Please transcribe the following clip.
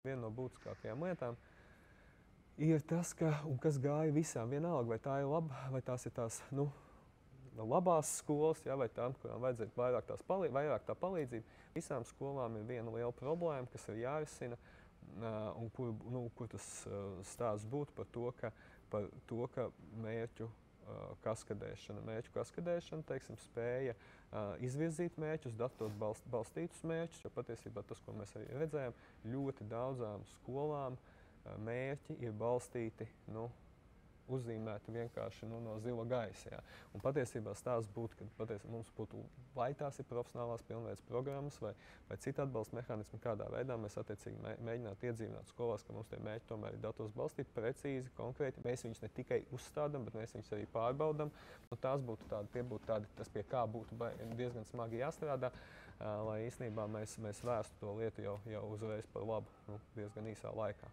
Viena no būtiskākajām lietām ir tas, kas gāja visām vienalga, vai tā ir laba, vai tās ir tās, labās skolas, ja, vai tām, kurām vajadzētu vairāk tā palīdzība. Visām skolām ir viena liela problēma, kas ir jārisina, un kur tas stāsts būtu par to, ka mērķu kaskadēšana, teiksim, spēja izvirzīt mērķus, datot balstītus mērķus, jo patiesībā tas, ko mēs arī redzējām, ļoti daudzām skolām mērķi ir balstīti, uzzīmēti vienkārši no zila gaisa. Ja. Un patiesībā stāsts būtu, ka mums būtu, vai tās ir profesionālās pilnveides programmas vai cita atbalsta mehānismi, kādā veidā mēs attiecīgi mēģinātu iedzīvināt skolās, ka mums tie mērķi tomēr ir datos balstīti, precīzi, konkrēti. Mēs viņus ne tikai uzstādām, bet mēs viņus arī pārbaudām. Tie būtu tādi, tas pie kā būtu diezgan smagi jāstrādā, lai īstenībā mēs vērstu to lietu jau uzreiz par labu diezgan īsā laikā.